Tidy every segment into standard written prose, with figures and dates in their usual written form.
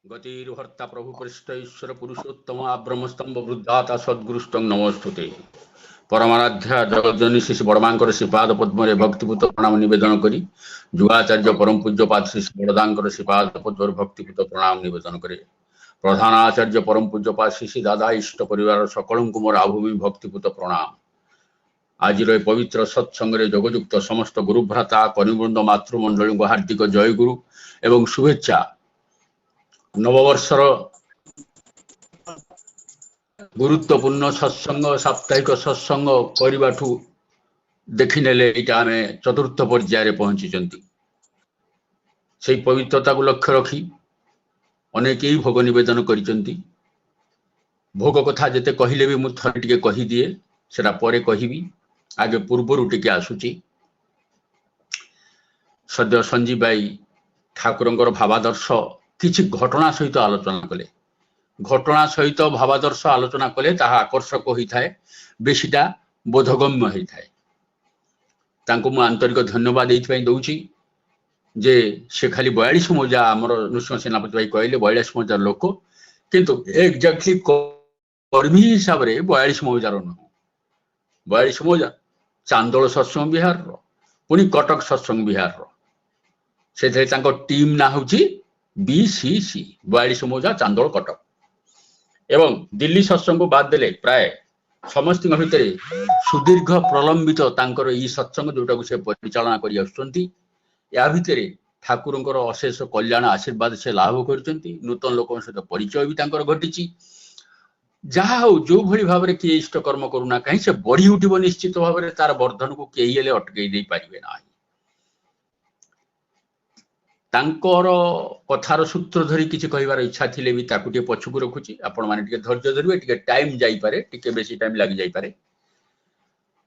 गतिर्भर्ता प्रभु पृष्ठ ईश्वर पुरुषोत्तम ब्रह्मस्तंभ वृद्धाता सद्गुरुष्टं नमस्तुते। परमाराध्या जगज्जनी श्री बड़मांकर श्रीपाद पद्म भक्तिपूत प्रणाम निवेदन करी जुगाचार्य परम पूज्यपाद श्री बड़दांकर श्रीपाद पद्म भक्तिपूत प्रणाम निवेदन करे। प्रधान आचार्य परम पूज्यपाद श्री दादा इष्ट परिवार सकल मोर आभूमि भक्तिपूत प्रणाम। आज पवित्र सत्संग जोगयुक्त समस्त गुरुभ्राता कनिवृंद मातृमंडली को हार्दिक जय गुरु एवं शुभेच्छा। नववर्षर गुरुत्वपूर्ण सत्संग साप्ताहिक सत्संग करने देखने आम चतुर्थ पर्याय पहुंची से पवित्रता को लक्ष्य रखी अनेक ही भोग निवेदन करिसेंती। भोग कथा जिते कहले भी मुझे थे टे कहीदिए सेटा परे कहबी। आगे पूर्वर टिके आसुची सद्य संजीव भाई ठाकुर भावादर्श किसी घटना सहित आलोचना कले। घटना सहित भावादर्श आलोचना कले ताहा आकर्षक होता है, बेसीटा बोधगम्य होता है। तांको मु आंतरिक धन्यवाद दूची जे से खाली 42 मौजा आमर नृसिंह सेनापति भाई कहले 42 मौजार लोक किंतु एक्जाक्टली कर्मी हिसाब से 42 मौजार नुह। 42 मौजा चांदोल सत्संग विहार पुणी कटक सत्संग विहार से टीम ना हूँ बीसीसी 42 मौजा चांदोल कटक एवं दिल्ली सत्संग को बाद देले प्राय समस्त भितर सुदीर्घ प्रलंबित तांकर ई सत्संग जोटा से परिचालना करि आसुचंती। या भितर ठाकुर अशेष कल्याण आशीर्वाद से लाभ करचंती। नूतन लोक सहित परिचय भी तांकर घटिची। जहा हो जो भली भाव में किए इष्ट कर्म करूना कहीं से बढ़ी उठिब निश्चित भाव में तार वर्धन को कई हेले अटकई दे पारिबे ना। तांकर कथार सूत्र धरी किसी कहबार इच्छा थिले भी ताकु टे पछकु रखुची। आपण माने टिके धैर्य धरिबे, टिके टाइम जाई पारे, टिके बेसी टाइम लागि जाई पारे।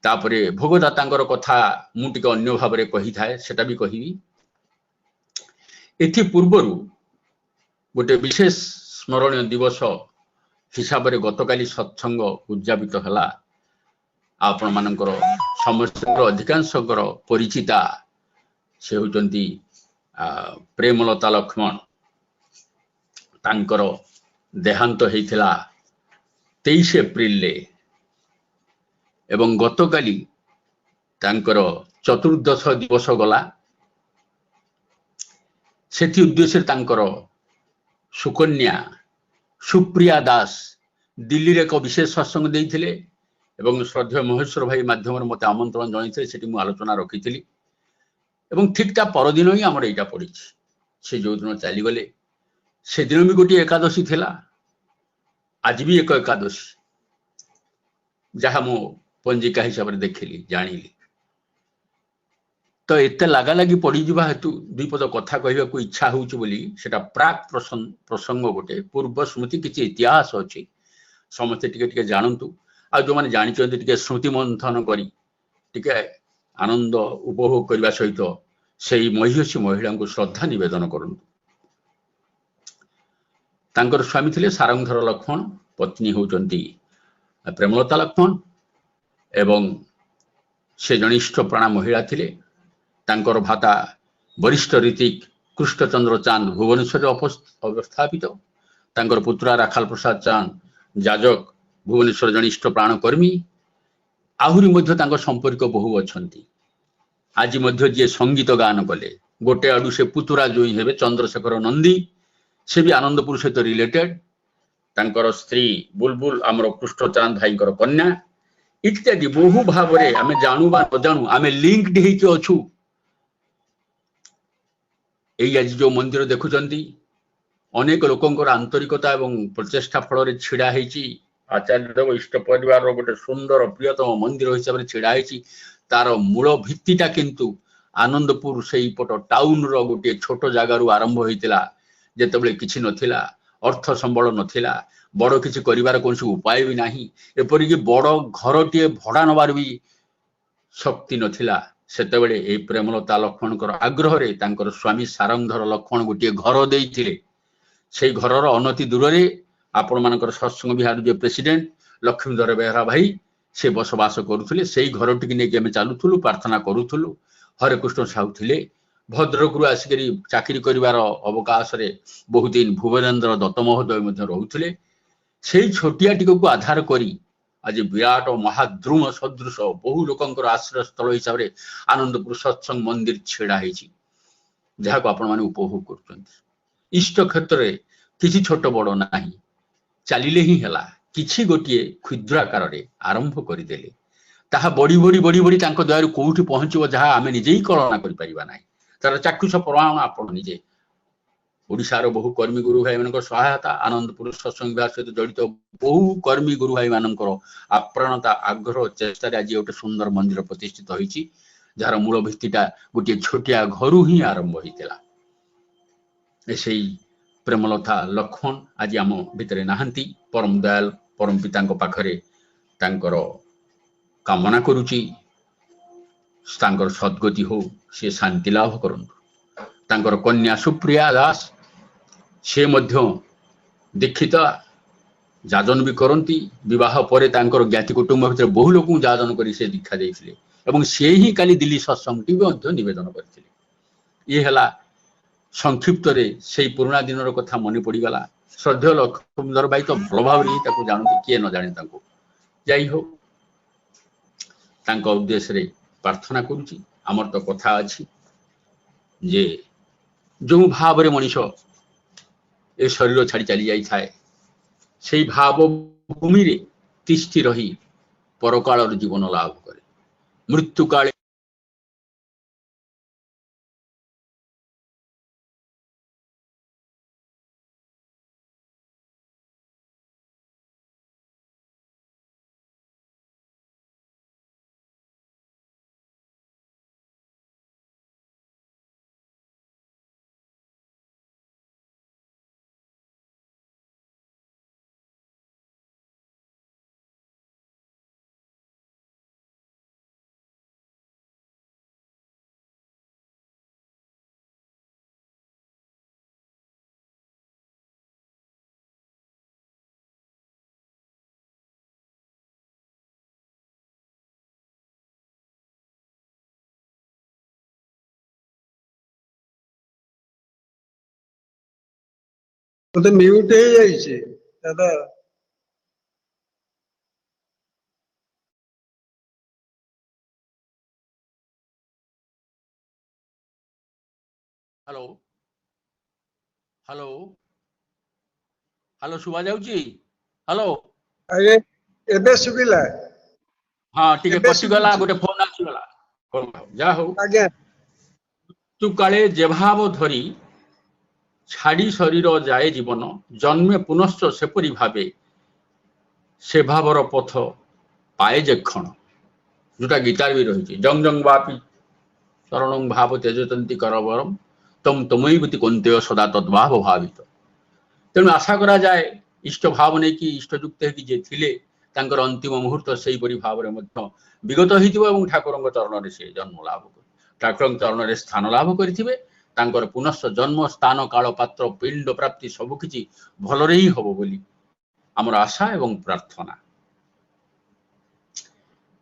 तापरे भोगदातांकर कथा मु टिके अन्य भाव में कही थाए सेटा भी कहिबी। एथि पूर्वरु गोटे विशेष स्मरणीय दिवस हिसाब से गतकाली सत्संग उद्यापित हला। आपण मानकर समस्त अधिकांश परिचिता से होचंती प्रेमलता लक्ष्मण। तांकर देहांत होइथिला 23 एप्रिल एवं गतकाली तांकर चतुर्दश दिवस गला। सेथि उद्देश्य तांकर सुकन्या सुप्रिया दास दिल्ली रे एक विशेष सत्संग देइथिले एवं श्रद्धेय महेश्वर भाई माध्यम मते आमंत्रण जणाइथिले। सेठी मु आलोचना रखिथिली एवं ठीक ता परदिन ही आमर एटा पड़ी। से जो दिन चली गले से दिन भी गोटे एकादशी थिला। आज भी एक एकादशी जहाँ मो पंजिका हिसाब से देखिली जानिली। तो एते लगा लगी पड़ी जिबा हेतु दुई पद कथा कहबा को इच्छा होउछ बोली सेटा प्राक प्रसंग गोटे पूर्व स्मृति किछि इतिहास अछि समस्त टिके टिके जानंतु। आ जो माने जानि चंदी टिके स्मृति मंथन करी टिके आनंद उपभोग करने सहित से महिषी महिला को श्रद्धा निवेदन करंतु। तांकर स्वामी थिले सारंगधर लक्ष्मण, पत्नी होचंती प्रेमलता लक्ष्मण एवं से जनिष्ठ प्राणा महिला थिले। तांकर भाता वरिष्ठ ऋतिक कृष्णचंद्र चांद भुवनेश्वर अवस्थापित। तांकर पुत्रा राखाल प्रसाद चांद जाजक भुवनेश्वर जनिष्ठ प्राणकर्मी। आहुरी मध्य तांकर संपर्क बहु अछंती। आज मध्य जे संगीत गान कले गोटे आडू से पुतुरा जोई हेबे चंद्रशेखर नंदी से भी आनंदपुर सहित रिलेटेड। तांकर स्त्री बुलबुल आमर कृष्णचांद भाईंकर कन्या इत्यादि बहु भाव में आम जानू बा न जानू आम लिंक्ड होइके अछु। एई आज जो मंदिर देखुचंती अनेक लोकंकर आंतरिकता एवं प्रचेष्टा फल रे छिड़ा हेची आचार्य देव इष्ट परिवार गोटे सुंदर प्रियतम मंदिर हिसाब से छिड़ा हेची। तार मूल भित्तिटा किंतु आनंदपुर से पट टाउन रो गोटे छोट जगार आरंभ होइतिला। जेतेबेले किछि नथिला, अर्थ संबल नथिला, बड़ किछि करिवार कोनसी उपाय भी नाही, एपरिक बड़ घरटीए भड़ा नबार भी शक्ति नथिला। सेतेबेले ए प्रेमलता लक्ष्मणकर आग्रह रे तांकर स्वामी सारंगधर लक्ष्मण गोटे घर देइथिले। सेई घरर अनति दूर रे आपण मानकर सत्संग विहार जे प्रेसिडेंट लक्ष्मीधर बेहरा भाई से बसवास करुले। से घर टी नहीं आम चलुलु प्रार्थना करूँ। हरे कृष्ण साहू थे भद्रकरू आसिकरी चाकरी करिवार अवकाश रे बहुत दिन भुवनेन्द्र दत्त महोदय मध्य रहुथिले सेई छोटिया टिकु आधार करी आज विराट महाद्रुम सदृश बहु लोकंकर आश्रय स्थल हिसाब रे आनंदपुर सत्संग मंदिर छेड़ा हेछि जहाको आपण माने उपभोग करछन्ति। इष्ट क्षेत्र रे किछि छोट बड़ नाही चलिले ही हला किछि गोटिए क्षुद्र आकार रे आरंभ करिदेले ताहा बड़ी बड़ी बड़ी बड़ी तांको दयारु कोउठी पहुंचबो जहा आमे निजे ही कल्पना करि परिबा नाही तार चाक्षुष प्रमाण आपण निजे ओडिशार बहु कर्मी गुरु भाई मानकर सहायता आनंदपुर सत्संग विभाग सहित जड़ित बहु कर्मी गुरु भाई मानकर आप्राणता आग्रह चेष्टा आज गोटे सुंदर मंदिर प्रतिष्ठित होईची जार मूल भित्तिटा गोटे छोटिया घरु ही आरंभ होइतिला। एसई प्रेमलता लक्ष्मण आज आम भितरे नाहंती परम दयाल परम पितांको पाखरे तांकर कामना करूची तांकर सद्गति हो से शांति लाभ करंतु। तांकर कन्या सुप्रिया दास से मध्य दीक्षित जाजन भी करती विवाह पर ज्ञाति कुटुंब भितर बहु लोक जाजन कर से दीक्षा देते एवं से ही काली दिल्ली सत्संग निवेदन करते। ये है संक्षिप्त रे से पुराना दिन कथा मन पड़गला। श्रद्धेय लक्ष्मणधर भाई तो भल भाव जानते किए न जाने जाइ हो उद्देश्य रे प्रार्थना करुची। आमर तो कथा अच्छी जे जो भाव रे मनीष ए शरीर छाड़ी चली जाई थाए से भाव भूमि रे तिष्ठि रही परकाल जीवन लाभ करे मृत्यु काले तो म्यूट हो जाइए दादा। हेलो हेलो हेलो सुबा जाउची हेलो अरे एबे सुबिला हाँ ठीक है कटि गला गोटे फोन आसी गला जा हो आज्ञा तू काले जे भाव धरी छाड़ी शरीर जाए जीवन जन्मे पुनश्च सेपरी भावे से भावर पथ पाए जे क्षण जोटा गीतार भी रही जंग जंग वापी शरण भाव तेजतंती करवरम तम तमयती कौंतेय सदा तद्भाव भावित। तेणु आशा करा जाए इष्ट भाव नहीं कि इष्टयुक्त है तांकर अंतिम मुहूर्त से भाव में विगत हो ठाकुर चरण से जन्म लाभ कर ठाकुर चरण में स्थान लाभ करेंगे तांकर पुनश्च जन्म स्थान काल पात्र पिंड प्राप्ति सबकि भलरे ही हम बोली आमर आशा एवं प्रार्थना।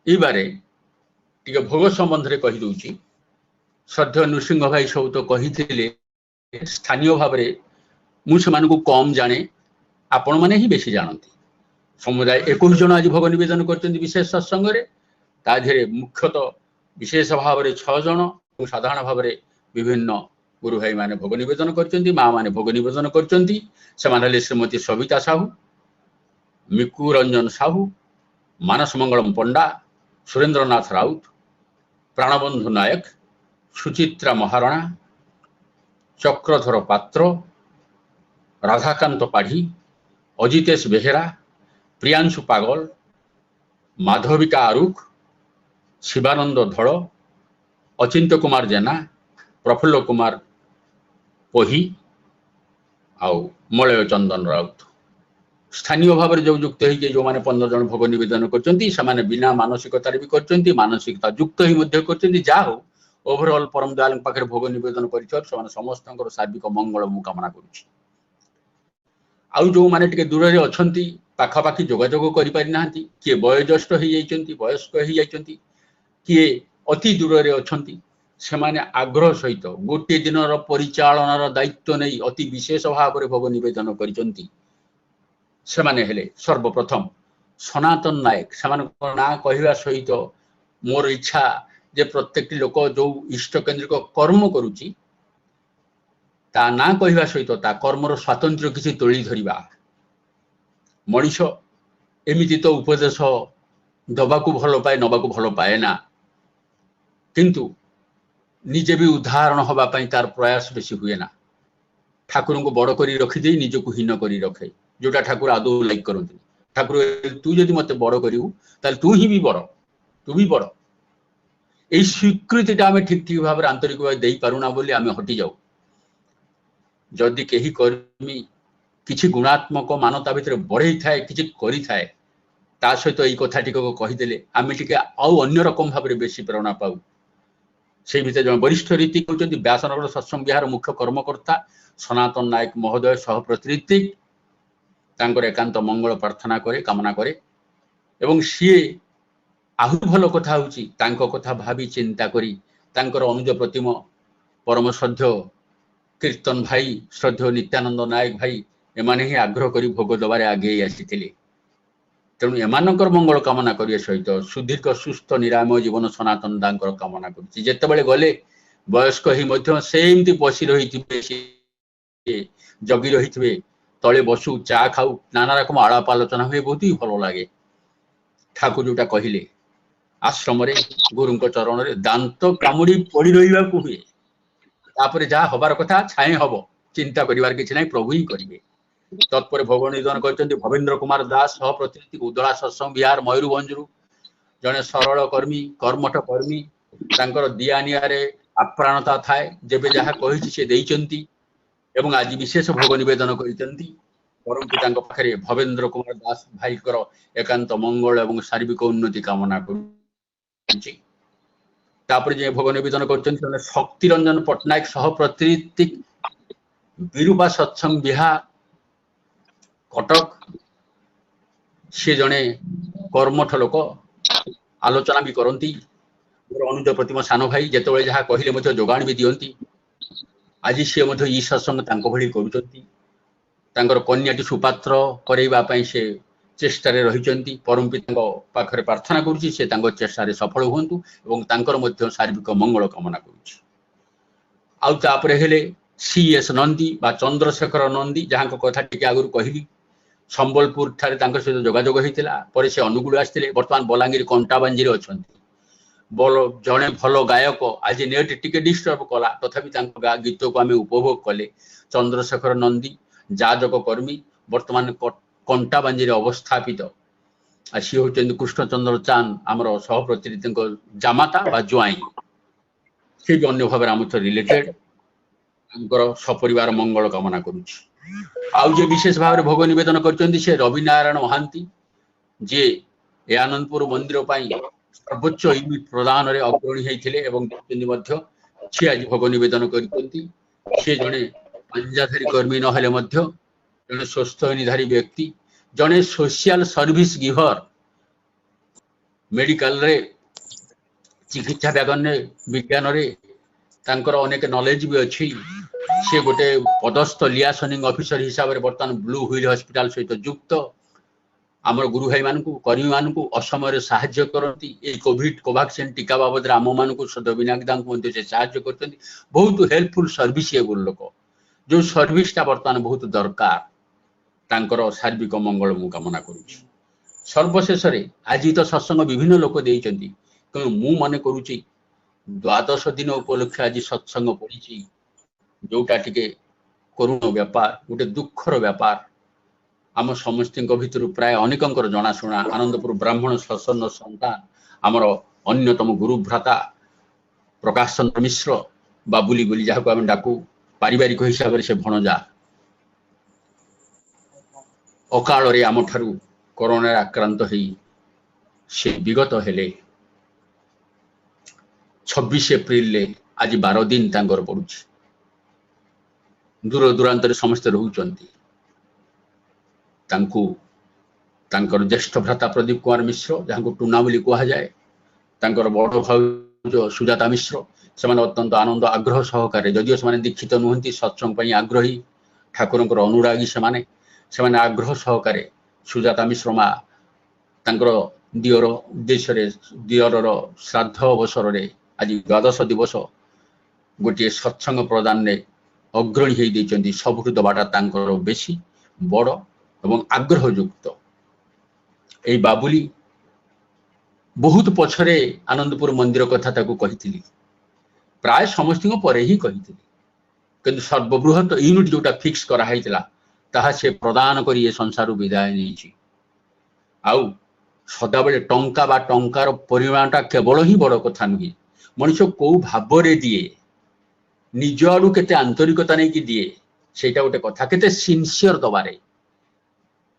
ये बारे टिके भोग संबंध में कहीदे श्रद्धेय नृसिंह भाई सब तो कही स्थानीय भाव मुझे कम जाने आपण मैंने ही बेसी जानती समुदाय 21 जन आज भोग निवेदन कर विशेष सत्संग ताधे मुख्यतः विशेष भाव में 6 जन और साधारण भाव में विभिन्न गुरु भाई माने भोग निवेदन कर माँ मैंने भोग निवेदन कर श्रीमती सविता साहू मिकु रंजन साहू मानस मंगलम पंडा सुरेंद्रनाथ राउत प्राणबंधु नायक सुचित्रा महाराणा चक्रधर पात्र राधाकांत पाढ़ी अजितेश बेहेरा प्रियांशु पागल माधविका आरुख शिवानंद धड़ अचिंत्य कुमार जेना प्रफुल्ल कुमार पोही आउ मलय चंदन राउत स्थानीय भाव में जो युक्त जो मैंने 15 जन भोग निवेदन कर बिना मानसिकतार भी कर मानसिकता युक्त ही जा हो ओभरऑल परम दयाल पाखे भोग निवेदन कर समस्त सार्विक मंगल मु कामना करुच्ची। आउ जो मैंने टे दूर से अच्छा पाखापाखि जोगाजोग करना किए वयोज्येष्ठ हो वयस्क हो किए अति दूर से अच्छा ସେମାନେ ଆଗ୍ରହ ସହିତ ଗୋଟିଏ ଦିନର ପରିଚାଳନାର ଦାୟିତ୍ୱ ନେଇ ଅତି ବିଶେଷ ଭାବରେ ଭୋଗ ନିବେଦନ କରିଛନ୍ତି। ସେମାନେ ହେଲେ ସର୍ବପ୍ରଥମ ସନାତନ ନାୟକ। ସେମାନଙ୍କ ନାଁ କହିବା ସହିତ ମୋର ଇଚ୍ଛା ଯେ ପ୍ରତ୍ୟେକଟି ଲୋକ ଯୋଉ ଇଷ୍ଟ କେନ୍ଦ୍ରିକ କର୍ମ କରୁଛି ତା ନାଁ କହିବା ସହିତ ତା କର୍ମର ସ୍ୱାତନ୍ତ୍ର୍ୟ କିଛି ତୋଳି ଧରିବା। ମଣିଷ ଏମିତି ତ ଉପଦେଶ ଦବାକୁ ଭଲ ପାଏ, ନବାକୁ ଭଲ ପାଏ ନା, କିନ୍ତୁ ନିଜେ ବି ଉଦାହରଣ ହବା ପାଇଁ ତାର ପ୍ରୟାସ ବେଶୀ ହୁଏ ନା। ଠାକୁରଙ୍କୁ ବଡ କରି ରଖିଦେଇ ନିଜକୁ ହୀନ କରି ରଖେ, ଯୋଉଟା ଠାକୁର ଆଦୌ ଲାଇକ୍ କରନ୍ତି। ଠାକୁର ତୁ ଯଦି ମତେ ବଡ କରିବୁ ତାହେଲେ ତୁ ହିଁ ବି ବଡ, ତୁ ବି ବଡ। এই ସ୍ୱୀକୃତିଟା ଆମେ ଠିକ ଠିକ ଭାବରେ ଆନ୍ତରିକ ଭାବେ ଦେଇପାରୁନା ବୋଲି ଆମେ ହଟିଯାଉ। ଯଦି କେହି କର୍ମୀ କିଛି ଗୁଣାତ୍ମକ ମାନ ତା ଭିତରେ ବଢେଇଥାଏ, କିଛି କରିଥାଏ, ତା ସହିତ ଏଇ କଥା ଟିକକ କହିଦେଲେ ଆମେ ଟିକେ ଆଉ ଅନ୍ୟ ରକମ ଭାବରେ ବେଶୀ ପ୍ରେରଣା ପାଉ। সেই ଭିତରେ ଜଣେ ବରିଷ୍ଠ ରୀତି ହେଉଛନ୍ତି ବ୍ୟାସନଗର ସତ୍ସଙ୍ଗ ବିହାର ମୁଖ୍ୟ କର୍ମକର୍ତ୍ତା ସନାତନ ନାୟକ ମହୋଦୟ ସହ ପ୍ରତିନିଧି। ତାଙ୍କର ଏକାନ୍ତ ମଙ୍ଗଳ ପ୍ରାର୍ଥନା କରେ, କାମନା କରେ। ଏବଂ ସିଏ ଆହୁରି ଭଲ କଥା ହେଉଛି ତାଙ୍କ କଥା ଭାବି ଚିନ୍ତା କରି ତାଙ୍କର ଅନୁଜ ପ୍ରତିମ ପରମ ଶ୍ରଦ୍ଧେୟ କୀର୍ତ୍ତନ ଭାଇ, ଶ୍ରଦ୍ଧେୟ ନିତ୍ୟାନନ୍ଦ ନାୟକ ଭାଇ, ଏମାନେ ହିଁ ଆଗ୍ରହ କରି ଭୋଗ ଦେବାରେ ଆଗେଇ ଆସିଥିଲେ। ତେଣୁ ଏମାନଙ୍କର ମଙ୍ଗଳ କାମନା କରିବା ସହିତ ସୁଦୀର୍ଘ ସୁସ୍ଥ ନିରାମୟ ଜୀବନ ସନାତନ ଦାଙ୍କର କାମନା କରୁଛି। ଯେତେବେଳେ ଗଲେ ବୟସ୍କ ହେଇ ମଧ୍ୟ ସେମିତି ବସି ରହିଥିବେ, ଜଗି ରହିଥିବେ, ତଳେ ବସୁ, ଚା ଖାଉ, ନାନା ରକମ ଆଳାପ ଆଲୋଚନା ହୁଏ, ବହୁତ ହିଁ ଭଲ ଲାଗେ। ଠାକୁର ଯୋଉଟା କହିଲେ ଆଶ୍ରମରେ ଗୁରୁଙ୍କ ଚରଣରେ ଦାନ୍ତ କାମୁଡି ପଡି ରହିବାକୁ ହୁଏ, ତାପରେ ଯାହା ହବାର କଥା ଛାଏଁ ହବ, ଚିନ୍ତା କରିବାର କିଛି ନାହିଁ, ପ୍ରଭୁ ହିଁ କରିବେ। ତତ୍ପରେ ଭୋଗ ନିବେଦନ କରିଛନ୍ତି ଭବେନ୍ଦ୍ର କୁମାର ଦାସ ସହ ପ୍ରତିନିଧି ଉଦଳା ସତ୍ସଙ୍ଗ ବିହାର ମୟୂରଭଞ୍ଜରୁ। ଜଣେ ସରଳ କର୍ମୀ, କର୍ମଠ କର୍ମୀ। ତାଙ୍କର ଦିଆନିଆରେ ଆପ୍ରାଣତା ଥାଏ, ଯେବେ ଯାହା କହିଛି ସେ ଦେଇଛନ୍ତି ଏବଂ ଆଜି ବିଶେଷ ଭୋଗ ନିବେଦନ କରିଛନ୍ତି। ପରମ ପିତାଙ୍କ ପାଖରେ ଭବେନ୍ଦ୍ର କୁମାର ଦାସ ଭାଇଙ୍କର ଏକାନ୍ତ ମଙ୍ଗଳ ଏବଂ ଶାରୀରିକ ଉନ୍ନତି କାମନା କରୁଛି। ତାପରେ ଯେ ଭୋଗ ନିବେଦନ କରିଛନ୍ତି ସେମାନେ ଶକ୍ତି ରଞ୍ଜନ ପଟ୍ଟନାୟକ ସହ ପ୍ରତିନିଧି ବିରୁପା ସତ୍ସଙ୍ଗ ବିହାର କଟକ। ସେ ଜଣେ କର୍ମଠ ଲୋକ, ଆଲୋଚନା ବି କରନ୍ତି। ମୋର ଅନୁଜ ପ୍ରତିମ ସାନ ଭାଇ, ଯେତେବେଳେ ଯାହା କହିଲେ ମଧ୍ୟ ଯୋଗାଣ ବି ଦିଅନ୍ତି। ଆଜି ସିଏ ମଧ୍ୟ ଇ ସତ୍ସଙ୍ଗ ତାଙ୍କ ଭଳି କରୁଛନ୍ତି। ତାଙ୍କର କନ୍ୟାଟି ସୁପାତ୍ର କରେଇବା ପାଇଁ ସେ ଚେଷ୍ଟାରେ ରହିଛନ୍ତି। ପରମ ପିତାଙ୍କ ପାଖରେ ପ୍ରାର୍ଥନା କରୁଛି ସେ ତାଙ୍କ ଚେଷ୍ଟାରେ ସଫଳ ହୁଅନ୍ତୁ ଏବଂ ତାଙ୍କର ମଧ୍ୟ ଶାରୀରିକ ମଙ୍ଗଳ କାମନା କରୁଛି। ଆଉ ତାପରେ ହେଲେ ସି.ଏସ୍. ନନ୍ଦୀ ବା ଚନ୍ଦ୍ରଶେଖର ନନ୍ଦୀ, ଯାହାଙ୍କ କଥା ଟିକେ ଆଗରୁ କହିଲି। ସମ୍ବଲପୁର ଠାରେ ତାଙ୍କ ସହିତ ଯୋଗାଯୋଗ ହେଇଥିଲା, ପରେ ସେ ଅନୁଗୁଳ ଆସିଥିଲେ, ବର୍ତ୍ତମାନ ବଲାଙ୍ଗୀର କଣ୍ଟାବାଞ୍ଜିରେ ଅଛନ୍ତି। ଜଣେ ଭଲ ଗାୟକ, ଆଜି ନେଟ୍ ଟିକେ ଡିଷ୍ଟର୍ବ କଲା, ତଥାପି ତାଙ୍କ ଗୀତକୁ ଆମେ ଉପଭୋଗ କଲେ। ଚନ୍ଦ୍ରଶେଖର ନନ୍ଦୀ ଯାଜକ କର୍ମୀ, ବର୍ତ୍ତମାନ କଣ୍ଟାବାଞ୍ଜିରେ ଅବସ୍ଥାପିତ। ଆଉ ସିଏ ହେଉଛନ୍ତି କୃଷ୍ଣଚନ୍ଦ୍ର ଚାନ୍ଦ, ଆମର ସହପ୍ରତିନିଧିଙ୍କ ଜାମାତା ବା ଜ୍ୱାଇଁ। ସେ ବି ଅନ୍ୟ ଭାବରେ ଆମ ସହିତ ରିଲେଟେଡ। ତାଙ୍କର ସପରିବାର ମଙ୍ଗଳ କାମନା କରୁଛି। ଆଉ ଯେ ବିଶେଷ ଭାବରେ ଭୋଗ ନିବେଦନ କରିଛନ୍ତି ସେ ରବି ନାରାୟଣ ମହାନ୍ତି, ଯିଏ ଏ ଆନନ୍ଦପୁର ମନ୍ଦିର ପାଇଁ ସର୍ବୋଚ୍ଚ ୟୁନିଟ୍ ପ୍ରଦାନରେ ଅଗ୍ରଣୀ ହେଇଥିଲେ ଏବଂ ଦେଇଛନ୍ତି ମଧ୍ୟ। ସେ ଆଜି ଭୋଗ ନିବେଦନ କରିଛନ୍ତି। ସେ ଜଣେ ପାଞ୍ଜାଧାରୀ କର୍ମୀ ନହେଲେ ମଧ୍ୟ ଜଣେ ସ୍ୱସ୍ଥୟନୀଧାରୀ ବ୍ୟକ୍ତି, ଜଣେ ସୋସିଆଲ ସର୍ଭିସ ଗିଭର। ମେଡିକାଲରେ ଚିକିତ୍ସା ବିଜ୍ଞାନରେ ତାଙ୍କର ଅନେକ ନଲେଜ ବି ଅଛି। ସେ ଗୋଟେ ପଦସ୍ଥ ଲିଆସନିଂ ଅଫିସର ହିସାବରେ ବର୍ତ୍ତମାନ ବ୍ଲୁ ହ୍ୱିଲ ହସ୍ପିଟାଲ ସହିତ ଯୁକ୍ତ। ଆମର ଗୁରୁ ଭାଇମାନଙ୍କୁ, କର୍ମୀମାନଙ୍କୁ ଅସମୟରେ ସାହାଯ୍ୟ କରନ୍ତି। ଏଇ କୋଭାକ୍ସିନ ଟୀକା ବାବଦରେ ଆମମାନଙ୍କୁ ବିନାୟକ ଦାଙ୍କୁ ମଧ୍ୟ ସେ ସାହାଯ୍ୟ କରିଛନ୍ତି। ବହୁତ ହେଲ୍ପଫୁଲ ସର୍ଭିସ ଏବୁଲ ଲୋକ, ଯୋଉ ସର୍ଭିସଟା ବର୍ତ୍ତମାନ ବହୁତ ଦରକାର। ତାଙ୍କର ଶାରୀରିକ ମଙ୍ଗଳ ମୁଁ କାମନା କରୁଛି। ସର୍ବଶେଷରେ ଆଜି ତ ସତ୍ସଙ୍ଗ ବିଭିନ୍ନ ଲୋକ ଦେଇଛନ୍ତି, କିନ୍ତୁ ମୁଁ ମନେ କରୁଛି ଦ୍ୱାଦଶ ଦିନ ଉପଲକ୍ଷେ ଆଜି ସତ୍ସଙ୍ଗ ପଡ଼ିଛି, ଯୋଉଟା ଟିକେ କରୁଣ ବ୍ୟାପାର, ଗୋଟେ ଦୁଃଖର ବ୍ୟାପାର। ଆମ ସମସ୍ତଙ୍କ ଭିତରୁ ପ୍ରାୟ ଅନେକଙ୍କର ଜଣାଶୁଣା ଆନନ୍ଦପୁର ବ୍ରାହ୍ମଣ ଶାସନ ସନ୍ତାନ, ଆମର ଅନ୍ୟତମ ଗୁରୁ ଭ୍ରାତା ପ୍ରକାଶ ଚନ୍ଦ୍ର ମିଶ୍ର ବାବୁଲି ବୋଲି ଯାହାକୁ ଆମେ ଡାକୁ, ପାରିବାରିକ ହିସାବରେ ସେ ଭଣଜା, ଅକାଳରେ ଆମଠାରୁ କରୋନାରେ ଆକ୍ରାନ୍ତ ହେଇ ସେ ବିଗତ ହେଲେ। 26 ଏପ୍ରିଲରେ ଆଜି 12 ଦିନ ତାଙ୍କର ପଡୁଛି। ଦୂର ଦୂରାନ୍ତରେ ସମସ୍ତେ ରହୁଛନ୍ତି। ତାଙ୍କୁ ତାଙ୍କର ଜ୍ୟେଷ୍ଠ ଭ୍ରାତା ପ୍ରଦୀପ କୁମାର ମିଶ୍ର, ଯାହାଙ୍କୁ ଟୁନା ବୋଲି କୁହାଯାଏ, ତାଙ୍କର ବଡ଼ ଭାଉଜ ସୁଜାତା ମିଶ୍ର, ସେମାନେ ଅତ୍ୟନ୍ତ ଆନନ୍ଦ ଆଗ୍ରହ ସହକାରେ, ଯଦିଓ ସେମାନେ ଦୀକ୍ଷିତ ନୁହନ୍ତି, ସତ୍ସଙ୍ଗ ପାଇଁ ଆଗ୍ରହୀ, ଠାକୁରଙ୍କର ଅନୁରାଗୀ, ସେମାନେ ଆଗ୍ରହ ସହକାରେ ସୁଜାତା ମିଶ୍ର ମା ତାଙ୍କର ଦିଅରର ଶ୍ରାଦ୍ଧ ଅବସରରେ ଆଜି ଦ୍ୱାଦଶ ଦିବସ ଗୋଟିଏ ସତ୍ସଙ୍ଗ ପ୍ରଦାନରେ ଅଗ୍ରଣୀ ହେଇଦେଇଛନ୍ତି। ସବୁଠୁ ଦବାଟା ତାଙ୍କର ବେଶୀ ବଡ଼ ଏବଂ ଆଗ୍ରହଯୁକ୍ତ। ଏଇ ବାବୁଲି ବହୁତ ପଛରେ ଆନନ୍ଦପୁର ମନ୍ଦିର କଥା ତାକୁ କହିଥିଲି, ପ୍ରାୟ ସମସ୍ତଙ୍କ ପରେ ହିଁ କହିଥିଲି, କିନ୍ତୁ ସର୍ବବୃହତ ୟୁନିଟ୍ ଯୋଉଟା ଫିକ୍ସ କରାହେଇଥିଲା ତାହା ସେ ପ୍ରଦାନ କରି ଏ ସଂସାରରୁ ବିଦାୟ ନେଇଛି। ଆଉ ସଦାବେଳେ ଟଙ୍କା ବା ଟଙ୍କାର ପରିମାଣଟା କେବଳ ହିଁ ବଡ଼ କଥା ନୁହେଁ, ମଣିଷ କୋଉ ଭାବରେ ଦିଏ, ନିଜ ଆଡୁ କେତେ ଆନ୍ତରିକତା ନେଇକି ଦିଏ, ସେଇଟା ଗୋଟେ କଥା। କେତେ ସିନସିୟର ଦବାରେ।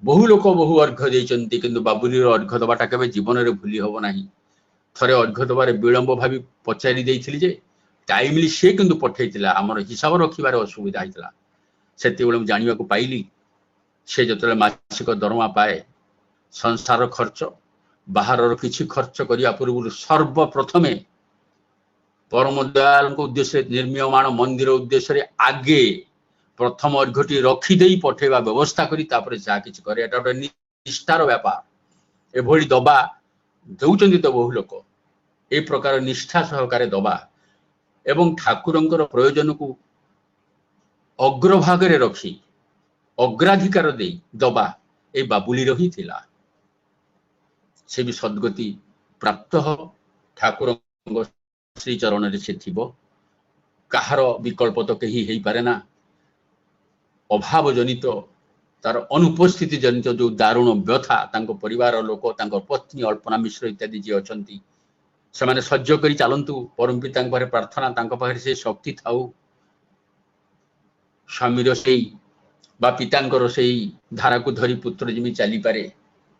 ବହୁ ଲୋକ ବହୁ ଅର୍ଘ୍ୟ ଦେଇଛନ୍ତି, କିନ୍ତୁ ବାବୁଲିର ଅର୍ଘ୍ୟ ଦବାଟା କେବେ ଜୀବନରେ ଭୁଲି ହବ ନାହିଁ। ଥରେ ଅର୍ଘ୍ୟ ଦବାରେ ବିଳମ୍ବ ଭାବି ପଚାରି ଦେଇଥିଲି ଯେ ଟାଇମଲି ସେ କିନ୍ତୁ ପଠେଇଥିଲା, ଆମର ହିସାବ ରଖିବାରେ ଅସୁବିଧା ହେଇଥିଲା। ସେତେବେଳେ ମୁଁ ଜାଣିବାକୁ ପାଇଲି ସେ ଯେତେବେଳେ ମାସିକ ଦରମା ପାଏ, ସଂସାର ଖର୍ଚ୍ଚ ବାହାରର କିଛି ଖର୍ଚ୍ଚ କରିବା ପୂର୍ବରୁ ସର୍ବପ୍ରଥମେ ପରମ ଦୟାଳଙ୍କ ଉଦ୍ଦେଶ୍ୟରେ ନିର୍ମୀୟମାଣ ମନ୍ଦିର ଉଦ୍ଦେଶ୍ୟରେ ଆଗେ ପ୍ରଥମ ଅର୍ଘ୍ୟଟି ରଖିଦେଇ ପଠେଇବା ବ୍ୟବସ୍ଥା କରି ତାପରେ ଯାହା କିଛି କରେ। ଏଟା ଗୋଟେ ନିଷ୍ଠାର ବ୍ୟାପାର। ଏଭଳି ଦବା ଦେଉଛନ୍ତି ତ ବହୁ ଲୋକ, ଏ ପ୍ରକାର ନିଷ୍ଠା ସହକାରେ ଦବା ଏବଂ ଠାକୁରଙ୍କର ପ୍ରୟୋଜନକୁ ଅଗ୍ରଭାଗରେ ରଖି ଅଗ୍ରାଧିକାର ଦେଇ ଦବା ଏ ବାବୁଲିର ହିଁ ଥିଲା। ସେ ବି ସଦ୍ଗତି ପ୍ରାପ୍ତ ହେବ, ଠାକୁରଙ୍କ ଶ୍ରୀଚରଣରେ ସେ ଥିବ। କାହାର ବିକଳ୍ପ ତ କେହି ହେଇପାରେ ନା। ଅଭାବ ଜନିତ, ତାର ଅନୁପସ୍ଥିତି ଜନିତ ଯୋଉ ଦାରୁଣ ବ୍ୟଥା ତାଙ୍କ ପରିବାର ଲୋକ, ତାଙ୍କ ପତ୍ନୀ ଅଳ୍ପନା ମିଶ୍ର ଇତ୍ୟାଦି ଯିଏ ଅଛନ୍ତି, ସେମାନେ ସହ୍ୟ କରି ଚାଲନ୍ତୁ। ପରମ ପିତାଙ୍କ ପାଖରେ ପ୍ରାର୍ଥନା, ତାଙ୍କ ପାଖରେ ସେ ଶକ୍ତି ଥାଉ, ସ୍ୱାମୀର ସେଇ ବା ପିତାଙ୍କର ସେଇ ଧାରାକୁ ଧରି ପୁତ୍ର ଯେମିତି ଚାଲିପାରେ।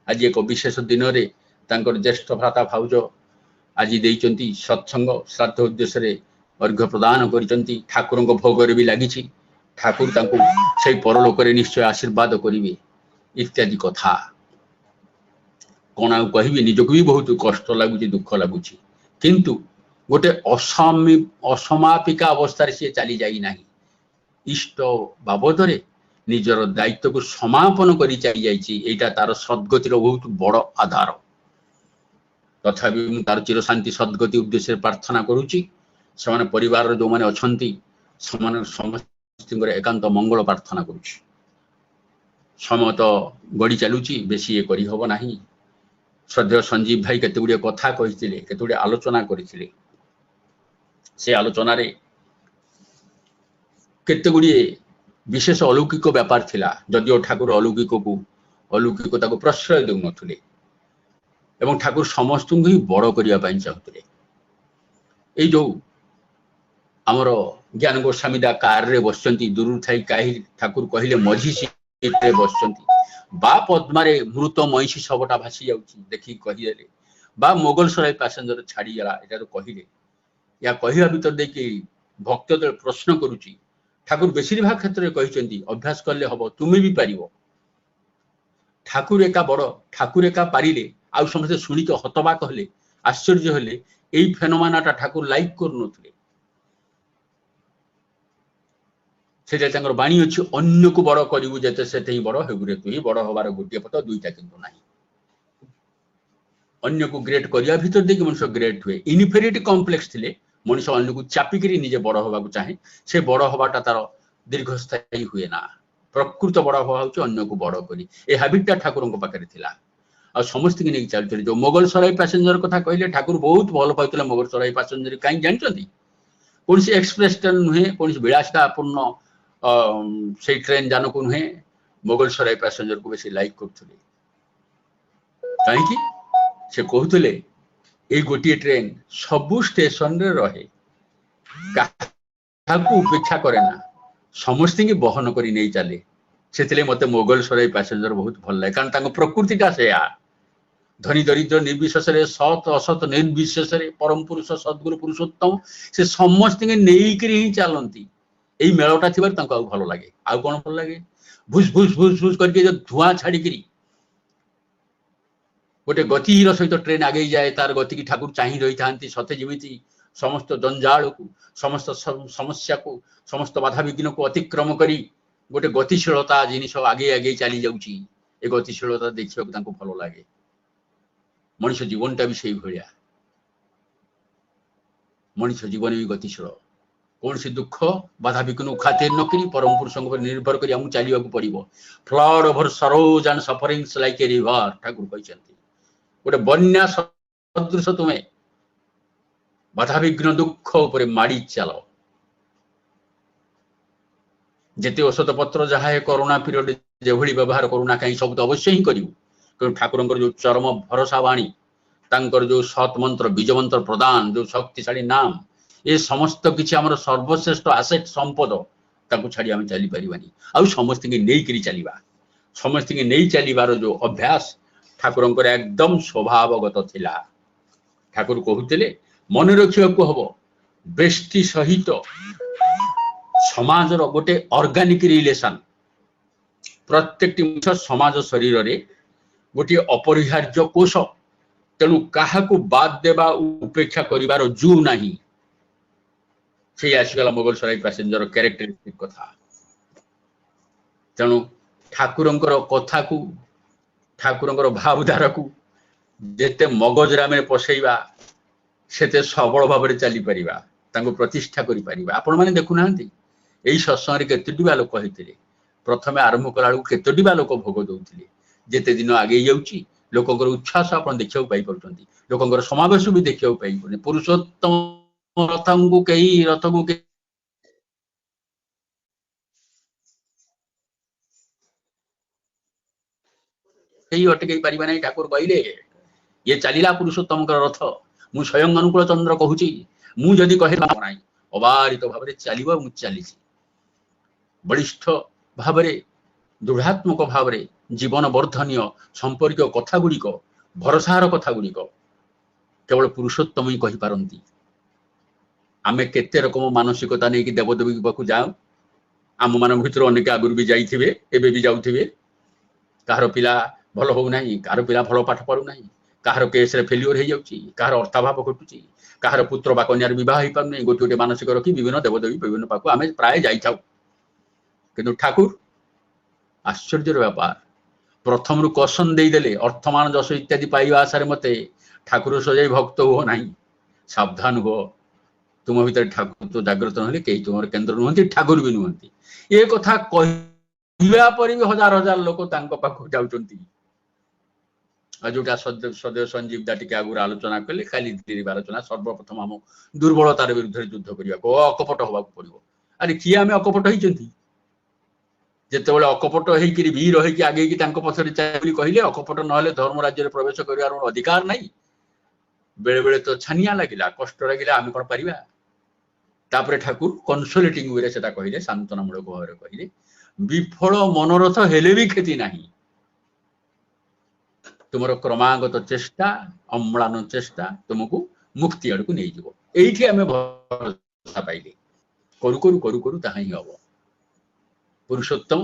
ଆଜି ଏକ ବିଶେଷ ଦିନରେ ତାଙ୍କର ଜ୍ୟେଷ୍ଠ ଭ୍ରାତା ଭାଉଜ ଆଜି ଦେଇଛନ୍ତି ସତ୍ସଙ୍ଗ ଶ୍ରାଦ୍ଧ ଉଦ୍ଦେଶ୍ୟରେ ଅର୍ଘ୍ୟ ପ୍ରଦାନ କରିଛନ୍ତି। ଠାକୁରଙ୍କ ଭୋଗରେ ବି ଲାଗିଛି, ଠାକୁର ତାଙ୍କୁ ସେଇ ପରଲୋକରେ ନିଶ୍ଚୟ ଆଶୀର୍ବାଦ କରିବେ ଇତ୍ୟାଦି କଥା। କଣ ଆଉ କହିବି, ନିଜକୁ ବି ବହୁତ କଷ୍ଟ ଲାଗୁଛି, ଦୁଃଖ ଲାଗୁଛି, କିନ୍ତୁ ଗୋଟେ ଅସମାପିକା ଅବସ୍ଥାରେ ସିଏ ଚାଲି ଯାଇନାହିଁ। ଇଷ୍ଟ ବାବଦରେ ନିଜର ଦାୟିତ୍ୱକୁ ସମାପନ କରି ଚାଲି ଯାଇଛି। ଏଇଟା ତାର ସଦ୍ଗତିର ବହୁତ ବଡ଼ ଆଧାର। ତଥାପି ମୁଁ ତାର ଚିରଶାନ୍ତି ସଦ୍ଗତି ଉଦ୍ଦେଶ୍ୟରେ ପ୍ରାର୍ଥନା କରୁଛି। ସେମାନେ ପରିବାରର ଯୋଉମାନେ ଅଛନ୍ତି ସେମାନେ ସମସ୍ତଙ୍କର ଏକାନ୍ତ ମଙ୍ଗଳ ପ୍ରାର୍ଥନା କରୁଛି। ସମୟ ତ ଗଡ଼ି ଚାଲୁଛି, ବେଶୀ ଇଏ କରିହବ ନାହିଁ। ଶ୍ରଦ୍ଧେୟ ସଞ୍ଜୀବ ଭାଇ କେତେ ଗୁଡ଼ିଏ କଥା କହିଥିଲେ, କେତେ ଗୁଡ଼ିଏ ଆଲୋଚନା କରିଥିଲେ। ସେ ଆଲୋଚନାରେ କେତେ ଗୁଡ଼ିଏ ବିଶେଷ ଅଲୌକିକ ବ୍ୟାପାର ଥିଲା, ଯଦିଓ ଠାକୁର ଅଲୌକିକତାକୁ ପ୍ରଶ୍ରୟ ଦେଉନଥିଲେ ଏବଂ ଠାକୁର ସମସ୍ତଙ୍କୁ ହିଁ ବଡ଼ କରିବା ପାଇଁ ଚାହୁଁଥିଲେ। ଏଇ ଯୋଉ ଆମର ଜ୍ଞାନ ଗୋସ୍ୱାମୀ କାରରେ ବସିଛନ୍ତି, ଦୂରରୁ ଥାଇ ଠାକୁର କହିଲେ ମଝି ସିଟରେ ବସିଛନ୍ତି, ବା ପଦ୍ମାରେ ମୃତ ମଇଁଷି ଶବଟା ଭାସି ଯାଉଛି ଦେଖିକି କହିଦେଲେ, ବା ମୋଗଲ ସରାଇ ପ୍ୟାସେଞ୍ଜର ଛାଡ଼ିଗଲା, ଏଟା ତ କହିଲେ। ଏହା କହିବା ଭିତରେ ଦେଇକି ଭକ୍ତ ଯେତେବେଳେ ପ୍ରଶ୍ନ କରୁଛି, ଠାକୁର ବେଶିରଭାଗ କ୍ଷେତ୍ରରେ କହିଛନ୍ତି ଅଭ୍ୟାସ କଲେ ହବ, ତୁମେ ବି ପାରିବ। ଠାକୁର ଏକା ବଡ଼, ଠାକୁର ଏକା ପାରିଲେ। ଆଉ ସମସ୍ତେ ଶୁଣିକି ହତବାକ ହେଲେ, ଆଶ୍ଚର୍ଯ୍ୟ ହେଲେ। ଏଇ ଫେନୋମେନାଟା ଠାକୁର ଲାଇକ୍ କରୁନଥିଲେ। ସେଟା ତାଙ୍କର ବାଣୀ ଅଛି, ଅନ୍ୟକୁ ବଡ଼ କରିବୁ ଯେତେ ସେତେ ହିଁ ବଡ଼ ହେବୁରେ ତୁ ହିଁ। ବଡ଼ ହବାର ଗୋଟିଏ ପଥ, ଦୁଇଟା କିନ୍ତୁ ନାହିଁ। ଅନ୍ୟକୁ ଗ୍ରେଟ୍ କରିବା ଭିତରେ ଦେଇକି ମଣିଷ ଗ୍ରେଟ୍ ହୁଏ। ଇନଫେରିଟି କମ୍ପ୍ଲେକ୍ସ ଥିଲେ ମଣିଷ ଅନ୍ୟକୁ ଚାପିକିରି ନିଜେ ବଡ଼ ହବାକୁ ଚାହେଁ। ସେ ବଡ଼ ହବାଟା ତାର ଦୀର୍ଘସ୍ଥାୟୀ ହୁଏ ନା। ପ୍ରକୃତ ବଡ଼ ହବା ହଉଛି ଅନ୍ୟକୁ ବଡ଼ କରି। ଏ ହାବିଟଟା ଠାକୁରଙ୍କ ପାଖରେ ଥିଲା, ଆଉ ସମସ୍ତଙ୍କୁ ନେଇକି ଚାଲୁଥିଲେ। ଯୋଉ ମୋଗଲ ସରାଇ ପ୍ୟାସେଞ୍ଜର କଥା କହିଲେ, ଠାକୁର ବହୁତ ଭଲ ପାଉଥିଲେ ମୋଗଲ ସରାଇ ପ୍ୟାସେଞ୍ଜର। କାହିଁକି ଜାଣିଛନ୍ତି? କୌଣସି ଏକ୍ସପ୍ରେସ ଟ୍ରେନ ନୁହେଁ, କୌଣସି ବିଳାସିତାପୂର୍ଣ୍ଣ ସେଇ ଟ୍ରେନ ଯାନକୁ ନୁହେଁ, ମୋଗଲ ସରାଇ ପ୍ୟାସେଞ୍ଜରକୁ ବେଶୀ ଲାଇକ୍ କରୁଥିଲେ। କାହିଁକି? ସେ କହୁଥିଲେ ଏଇ ଗୋଟିଏ ଟ୍ରେନ ସବୁ ଷ୍ଟେସନରେ ରହେ, କାହାକୁ ଉପେକ୍ଷା କରେ ନା, ସମସ୍ତଙ୍କୁ ବହନ କରି ନେଇ ଚାଲେ। ସେଥିଲାଗି ମତେ ମୋଗଲ ସରାଇ ପ୍ୟାସେଞ୍ଜର ବହୁତ ଭଲ ଲାଗେ, କାରଣ ତାଙ୍କ ପ୍ରକୃତିଟା ସେୟା। ଧନୀ ଦରିଦ୍ର ନିର୍ବିଶେଷରେ, ସତ୍ ଅସତ୍ ନିର୍ବିଶେଷରେ, ପରମ ପୁରୁଷ ସଦ୍ଗୁରୁ ପୁରୁଷୋତ୍ତମ ସେ ସମସ୍ତଙ୍କୁ ନେଇକିରି ହିଁ ଚାଲନ୍ତି। ଏଇ ମେଳଟା ଥିବାରୁ ତାଙ୍କୁ ଆଉ ଭଲ ଲାଗେ। ଆଉ କଣ ଭଲ ଲାଗେ? ଭୁସ୍ ଭୁସ୍ ଭୁସ୍ ଭୁସ୍ କରିକି ଯୋଉ ଧୂଆଁ ଛାଡିକିରି ଗୋଟେ ଗତିର ସହିତ ଟ୍ରେନ ଆଗେଇ ଯାଏ, ତାର ଗତିକି ଠାକୁର ଚାହିଁ ରହିଥାନ୍ତି, ସତେ ଯେମିତି समस्त जंजाल को समस्त समस्या को समस्त बाधा विघ्न को अतिक्रम करी गोटे गतिशीलता जिनिस आगे आगे चली जाउची ए गतिशीलता देखिବାକୁ तांको भलो लागे मनुष्य जीवनटा भी सेही भलिया मनुष्य जीवन भी गतिशील कौन से दुख बाधा विघ्न खातिर न करी परम पुरुष पर निर्भर करी हमू चलिया को पड़िबो flood over sorrows and sufferings like a river Thakur कहचंती गोटे बन्या सदृश तुम्हें बाधा विघ्न दुख उपर माड़ी चल जेते औषध पत्र जहाँ कोरोना पीरियड जो व्यवहार करूना कहीं सब तो अवश्य ही करूँ ठाकुर जो चरम भरोसा बाणी तांकर जो सत मंत्र बीज मंत्र प्रदान जो शक्तिशाली नाम ये समस्त किसी आमर सर्वश्रेष्ठ आसेट संपद ताकू छाड़ी आम चली पारिबानी आउ समस्त नहीं करी चलिबा समस्त नहीं चलिबार जो अभ्यास ठाकुर एकदम स्वभावगत थिला ठाकुर कहते मन रखा हम बेष्टि सहित समाजर गोटे ऑर्गेनिक रिलेशन प्रत्येक समाज शरीर रे गोटे अपरिहार्य कोश तेणु क्या बाद देवा उपेक्षा करिवार जू नहीं से आसीगला मोगल सराई पैसेंजर कैरेक्टरिस्टिक कथा तेणु ठाकुरंकर कथा को ठाकुरंकर भावधारा को जेते मगजरा में पसैबा सेते सबल भाव में चली परिबा तांको प्रतिष्ठा करि परिबा आपण माने देखु नांती एई सत्संग रे केतोडीबा लोक होइतिले प्रथमे आरंभ कला बेलू केतोडीबा लोक भोग दउतिले जेते दिन आगे जाउची लोकंकर उच्छ्वास आपण देखियो पाई परछंती लोकंकर समावेश भी देखियो पाई परने पुरुषोत्तम रथंगु केही रथगु के केही अटकई परिबा नै ठाकुर कहले ये चलिला पुरुषोत्तम रथ मु स्वयं अनुकूल चंद्र कहूची मु जदि कहे नाही अबारित भाव में चलिबा मु चलीची बलिष्ठ भाव में दृढ़ात्मक भाव में जीवन वर्धनीय संपर्क कथा गुड़िक भरसार कथा गुड़िक केवल पुरुषोत्तम ही कहि पारंती आमे केते रकम मानसिकता नहीं कि देवदेवी पाखु जाओ आम मान भीतर अनेक आगुरी भी जाइथिबे एबे भी जाउथिबे कहार पिला भल हो नाही कहार पिला भल पाठ पढ़ु नाही कहार केस रे फेल्योर हो जाउची कहार अर्थाभाव घटुची कहार पुत्र बा कन्यार विवाह हो पारु नहीं गोटे गोटे मानसिक रखी विभिन्न देवदेवी विभिन्न पाखु आमे प्राय जाई थाउ किंतु ठाकुर आश्चर्य व्यापार प्रथम रु कसन देदेले अर्थमान जस इत्यादि पाइबा आशार मते ठाकुर सजाई भक्त हो नहीं सावधान हो तुम भीतर ठाकुर तो जागृत ना कहीं तुम केन्द्र नुहति ठाकुर भी नुहति ये कथा कहवा पर भी हजार हजार लोक पाखु जाउचंती जोटा सदैव संजीव दा टिके आगुर आलोचना कले खाली आलोचना सर्वप्रथम आम दुर्बलतार विरुद्ध युद्ध करने अकपट हवा पड़ो अरे किए आम अकपट होती जिते बड़े अकपट होकर वीर होकर आगे पथर चाहिए कहले अकपट ना धर्म राज्य में प्रवेश कर अधिकार नहीं बेले बेले तो छानिया लगिला कष्ट लगिला आम कौन पारिबा तापर ठाकुर कनसोलेटिंग वे से कहले सांत्वनामूलक भाव में कहले विफल मनोरथ हेले भी क्षति नहीं तुमर क्रमागत चेष्टा अम्लान चेष्टा तुमको मुक्ति आड़ को नहीं जीव एठी आमे भरोसा पाइले करू करू करू करू ताहा ही हबो पुरुषोत्तम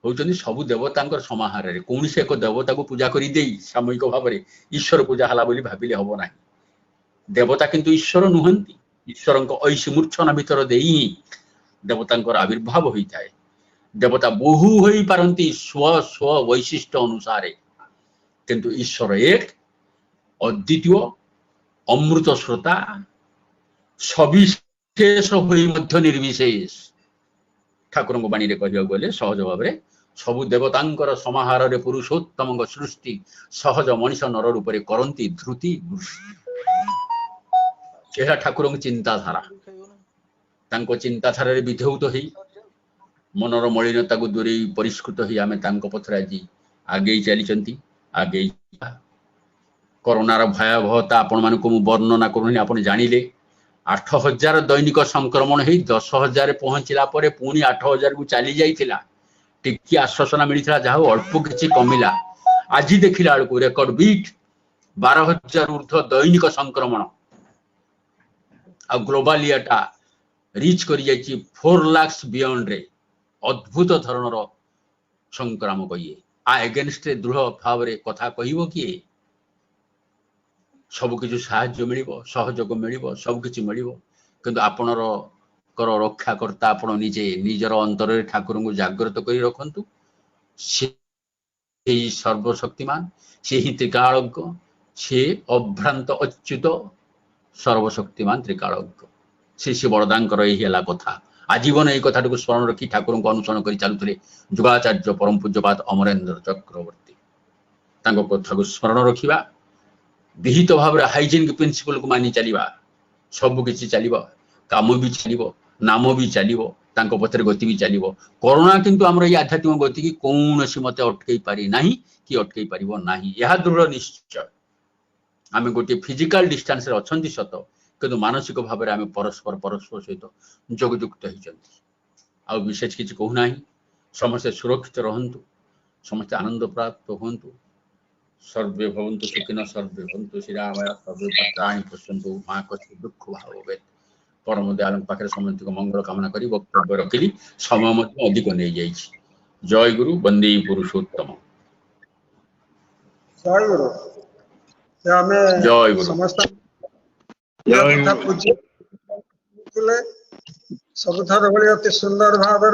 होउचंदी सबु देवता समाहार रे कौन से एक देवता को पूजा करी देई सामूहिक भाव में ईश्वर पूजा हला बोली भाबिले हबो नाही देवता किंतु ईश्वर नुहंती ईश्वर ऐसी मूर्छना भीतर देई देवता आविर्भाव होता है देवता बहु होई पारंती स्व स्व वैशिष्ट्य अनुसार किंतु ईश्वर एक अद्वितीय अमृत श्रोता सविशेष होई मध्य निर्विशेष ठाकुर बाणी रे कहवा गले सहज भाव में सबु देवतांकर समाहार रे पुरुषोत्तम सृष्टि सहज मनीष नर रूप में करती धृति यह ठाकुर चिंताधारा चिंताधारा विधौत हो मनर मलिनता को दूरे परिष्कृत हो आम पथर आज आगे चली आगे कोरोनार भयावहता आपण मानक वर्णना करूनी आप जानिले 8000 दैनिक संक्रमण हो 10,000 पहुंचला पुणी 8,000 को चली जाइथिला टिकी आश्वासना मिलता जहाँ अल्प किसी कमिला आज देखला बेलू रेकर्ड बीट 12,000 ऊर्ध दैनिक संक्रमण आ ग्लोबाली एटा रिच कर 4 लाख बियॉन्ड रे अद्भुत धरणर संक्रामक ये आ एगेन्स्ट दृढ़ भाव में कथा कहब किए सबकिछु साहाय्य मिलिबो सहयोग मिलिबो सबकिछु मिलिबो किंतु आपणर कर रक्षाकर्ता आपण निजे निजर अंतर ठाकुर को जागृत करी रखंतु से सर्वशक्तिमान से ही त्रिकालज्ञ से अभ्रांत अच्युत सर्वशक्तिमान त्रिकालज्ञ से श्री बरदांकर यही है कथा आजीवन यही कथा स्मरण रखी ठाकुर को अनुसरण कर चलुते जुगाचार्य परम पूज्यपाद अमरेन्द्र चक्रवर्ती कथा को स्मरण रखा विहित भाव हाइजेनिक प्रिंसिपल को मानि चलिबा सबकिछि चलिबो काम भी चलिबो नाम भी चलिबो तांको पथरे गति भी चलिबो कोरोना किंतु हमर ई आध्यात्मिक गति की कौनसी मते अटकई पारि नाही कि अटकई पारिबो नाही यह दृढ़ निश्चय आमे गोटे फिजिकल डिस्टेंस रे अछंती सत किंतु मानसिक भाव में आमे परस्पर सहित जोगयुक्त होइछंती आ विशेष किछि कहू नाही समस्त सुरक्षित रहंतु समस्त आनंद प्राप्त होंतु सर्वे भवन्तु सुखिनः सर्वे भवन्तु श्रीरामाय सर्वे भद्राणि पश्यन्तु मां कस्य दुःख भाव होवे परम दयालु पाखे समस्त को मंगल कामना करी वक्तव्य रखिली समय मध्य अधिक नहीं जाइछि जय गुरु वंदे पुरुषोत्तम जय गुरु हमें जय गुरु समस्त कथा पूज्य सबुथर भली अति सुंदर भाव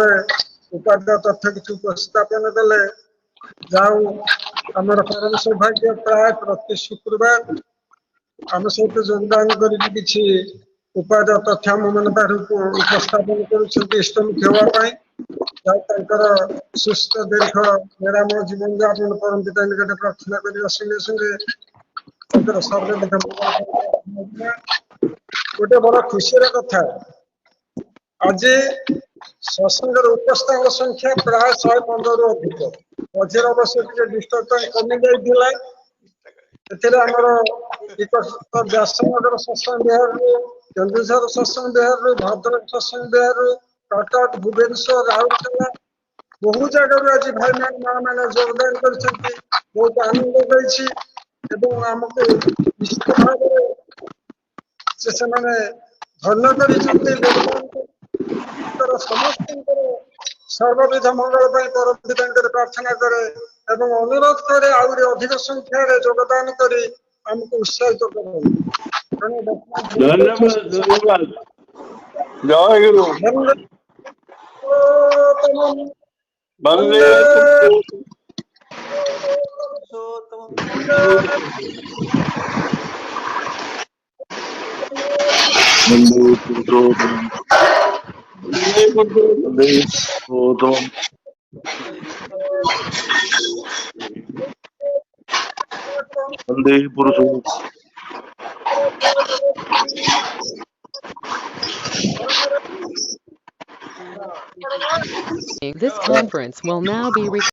उपाध्याय तथ्य किसी उपस्थापन कले जाऊ आमर परम सौभाग्य प्राय प्रति शुक्रवार आम सहित योगदान कर उपाध्याय तथ्य आम मान उपस्थापन कर सुस्थ दीर्घ निरामय जीवन यापन परम पिता निकट प्रार्थना करने संगे सर्वे गोटे बड़ खुशी कथा आज सत्संग उपस्थापन संख्या प्राय 115 रु अधिक मझे अवश्य डिस्टर्ब कमी जामर व्यासनगर सत्संग विहार केन्दुझर सत्संग विहार भद्रक सत्संग विहार कटक भुवनेश्वर राउरकेला बहु जगह आज भाई मान माँ मैंने योगदान कर बहुत आनंद आमको निश्चित भाव से धन्य कर समस्त सर्वविध मंगल परम पिता प्रार्थना करे एवं अनुरोध करे आउरी अधिक संख्यार योगदान करी हमको उत्साहित धन्यवाद जय गुरु This conference will now be recorded.